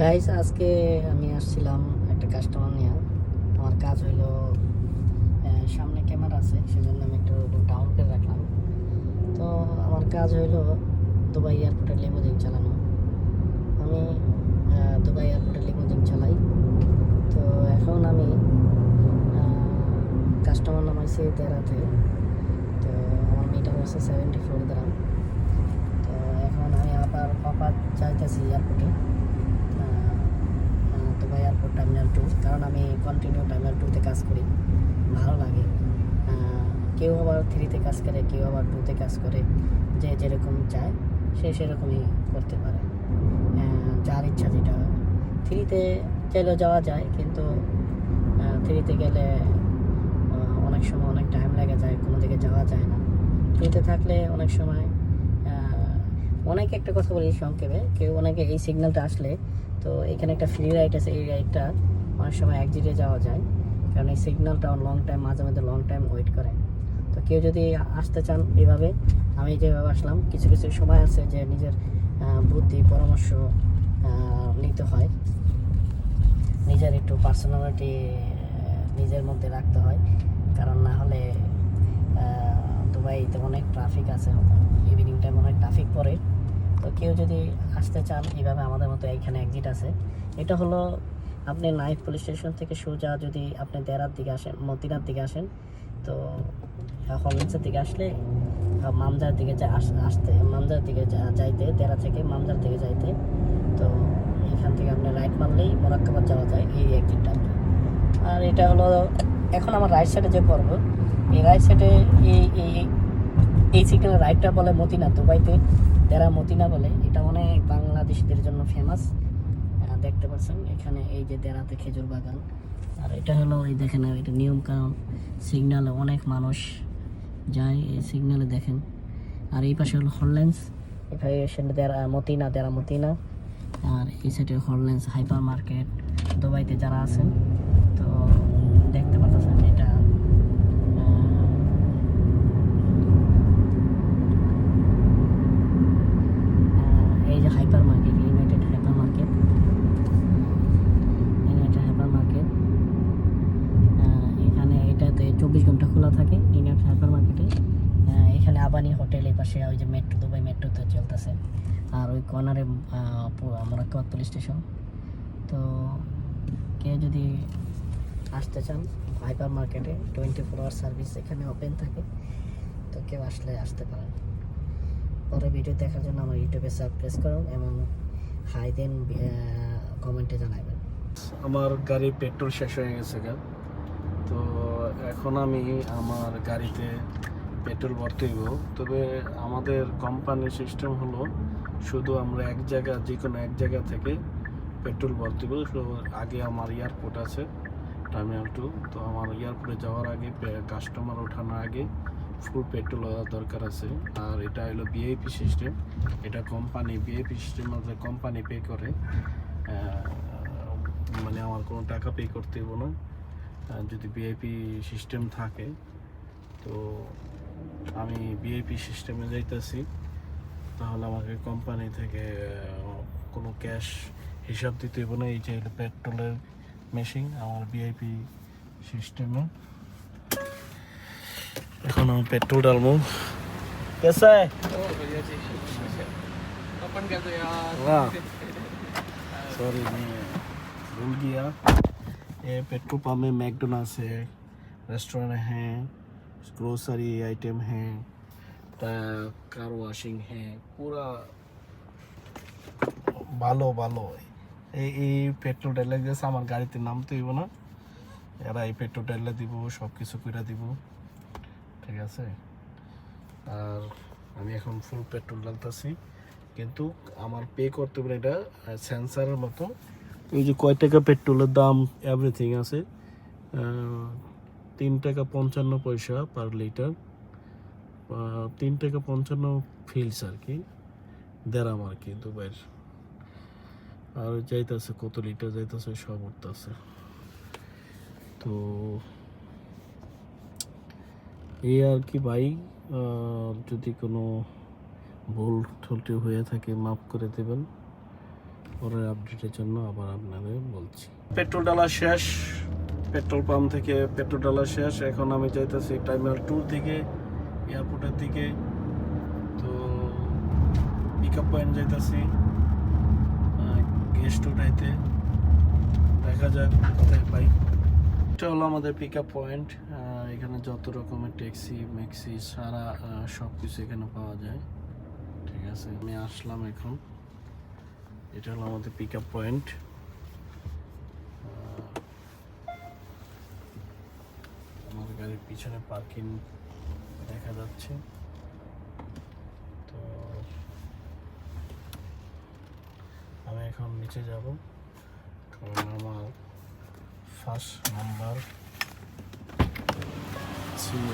Guys, আজকে আমি আসছিলাম একটা কাস্টমার নিয়ে। আমার কাজ হইলো, সামনে ক্যামেরা আছে সেজন্য আমি একটু ডাউন করে রাখলাম। তো আমার কাজ হইলো দুবাই এয়ারপোর্টে লিমোজিন চালানো। আমি দুবাই এয়ারপোর্টে লিমোজিন চালাই। তো এখন আমি কাস্টমার নামাইছি দেরাতে। তো আমার মিটার আছে 74 দ্রাম। তো এখন আমি আবার যাইতেছি এয়ারপোর্টে, দুবাই এয়ারপোর্ট টার্মিনাল 2। কারণ আমি কন্টিনিউ টার্মিনাল 2তে কাজ করি, ভালো লাগে। কেউ আবার 3তে কাজ করে, কেউ আবার 2তে কাজ করে। যে যেরকম চায় সে সেরকমই করতে পারে। যার ইচ্ছা যেটা। 3তে চাইলেও যাওয়া যায়, কিন্তু 3তে গেলে অনেক সময় অনেক টাইম লেগে যায়, কোনো দিকে যাওয়া যায় না। 2তে থাকলে অনেক সময় অনেকে একটা কথা বলি সংক্ষেপে, কেউ অনেকে এই সিগন্যালটা আসলে, তো এখানে একটা ফ্রি রাইড আছে, এই রাইডটা অনেক সময় একজিটে যাওয়া যায়। কারণ এই সিগন্যালটা লং টাইম, মাঝে মাঝে লং টাইম ওয়েট করে। তো কেউ যদি আসতে চান এইভাবে, আমি যেভাবে আসলাম, কিছু কিছু সময় আছে যে নিজের বুদ্ধি পরামর্শ নিতে হয়, নিজের একটু পার্সোনালিটি নিজের মধ্যে রাখতে হয়। কারণ না হলে দুবাইতে অনেক ট্রাফিক আছে, ইভিনিং টাইম অনেক ট্রাফিক পড়ে। তো কেউ যদি আসতে চান এইভাবে, আমাদের মতো এইখানে এক্সিট আছে। এটা হলো, আপনি নাইফ পুলিশ স্টেশন থেকে সোজা যদি আপনি দেরার দিকে আসেন, মদিনার দিকে আসেন, তো হলিন্সের দিকে আসলে মামজার দিকে আসতে, মামজার দিকে যাইতে, দেরা থেকে মামজার দিকে যাইতে, তো এখান থেকে আপনি রাইট মারলেই মোরাক্কাবাদ যাওয়া যায়, এই এক্সিটটা। আর এটা হলো, এখন আমার রাইট সাইডে যে পড়বো, এই রাইট সাইডে এই এই এই সিগন্যালের রাইটটা বলে মতিনা। দুবাইতে দেরা মতিনা বলে। এটা অনেক বাংলাদেশিদের জন্য ফেমাস। দেখতে পাচ্ছেন এখানে এই যে দেরাতে খেজুর বাগান। আর এটা হলো, এই দেখেন, এটা নিয়ম কানুন, সিগন্যালে অনেক মানুষ যায়, এই সিগন্যালে দেখেন। আর এই পাশে হলো হরল্যান্স, এখানে দেরা মতিনা। আর এই সাইডে হরল্যান্স হাইপার মার্কেট। দুবাইতে যারা আছেন তো দেখতে পাচ্ছেন এটা এই যে hyper market, United hyper market. এখানে এটাতে 24 ঘন্টা খোলা থাকে ইউনাইটেড হাইপার মার্কেটে। এখানে আবানি হোটেল, এই পাশে ওই যে মেট্রো, দুবাই মেট্রোতে চলতেছে। আর ওই কর্নারে মোরাক্কাবাদ পুলিশ স্টেশন। তো কেউ যদি আসতে চান হাইপার মার্কেটে, 24 আওয়ার সার্ভিস এখানে ওপেন থাকে। তো কেউ আসলে আসতে পারেন। পরে ভিডিও দেখার জন্য আমার ইউটিউবে সাবস্ক্রাইব করুন এবং হাই দেন কমেন্টে জানাবেন। আমার গাড়ি পেট্রোল শেষ হয়ে গেছে গা। তো এখন আমি আমার গাড়িতে পেট্রোল ভরতে হইব। তবে আমাদের কোম্পানির সিস্টেম হলো, শুধু আমরা যে কোনো এক জায়গা থেকে পেট্রোল ভরতে হইব। তো আগে আমার এয়ারপোর্ট আছে টার্মিনাল 2, তো আমার এয়ারপোর্টে যাওয়ার আগে কাস্টমার ওঠানোর আগে ফুল পেট্রোল দরকার আছে। আর এটা হলো ভিআইপি সিস্টেম, এটা ভিআইপি সিস্টেম মধ্যে কোম্পানি পে করে। মানে আমার কোনো টাকা পে করতে হইব না যদি ভিআইপি সিস্টেম থাকে। তো আমি ভিআইপি সিস্টেমে যাইতেছি, তাহলে আমাকে কোম্পানি থেকে কোনো ক্যাশ হিসাব দিতে হইব না। এই যে পেট্রোলের মেশিন আমার ভিআইপি সিস্টেমে। এখন আমি पेट्रोल डालूँ। कैसा है? बढ़िया जी। ओपन कर दो यार। वाह, सॉरी मैं भूल गया। ये पेट्रोल पंप में मैकडोनल्ड्स है, रेस्टोरेंट है, ग्रोसरी आइटम है, कार वॉशिंग है, पूरा ভালো ভালো। এই পেট্রোল ঢেলে গেছে, আমার গাড়িতে নামতে হইব না, এরা এই পেট্রোল ঢেলে দিব, সব কিছু করে দিব, ঠিক আছে। আর আমি এখন ফুল পেট্রোল ঢালতেছি, কিন্তু আমার পে করতে হবে এটা সেন্সারের মতো। এই যে কয় টাকা পেট্রোলের দাম এভরিথিং আছে, 3 টাকা 55 পয়সা পার লিটার, 3 টাকা 55 ফিলস আর কি, দেরাম আর কি দুবাইয়ের। আর যাইতেছে কত লিটার যাইতেছে সব উঠতেছে। তো এই আর কি ভাই, যদি কোনো ভুল ত্রুটি হয়ে থাকে মাফ করে দেবেন। পরের আপডেটের জন্য আবার আপনাদের বলছি। পেট্রোল ডালা শেষ, পেট্রোল পাম্প থেকে পেট্রোল ডালা শেষ। এখন আমি যাইতেছি টার্মিনাল 2 দিকে, এয়ারপোর্টের দিকে। তো পিক আপ পয়েন্ট যাইতেছি গেস্ট উঠাইতে, দেখা যাক কোথায় পাই। এটা হলো আমাদের পিক আপ পয়েন্ট। এখানে যত রকমের ট্যাক্সি ম্যাক্সি সারা সব কিছু এখানে পাওয়া যায়। ঠিক আছে, আমি আসলাম এখন। এটা হলো আমাদের পিক আপ পয়েন্ট। আমার গাড়ির পিছনে পার্কিং দেখা যাচ্ছে। তো আমি এখন নিচে যাব, কারণ আমার ফার্স্ট নাম্বার ছিল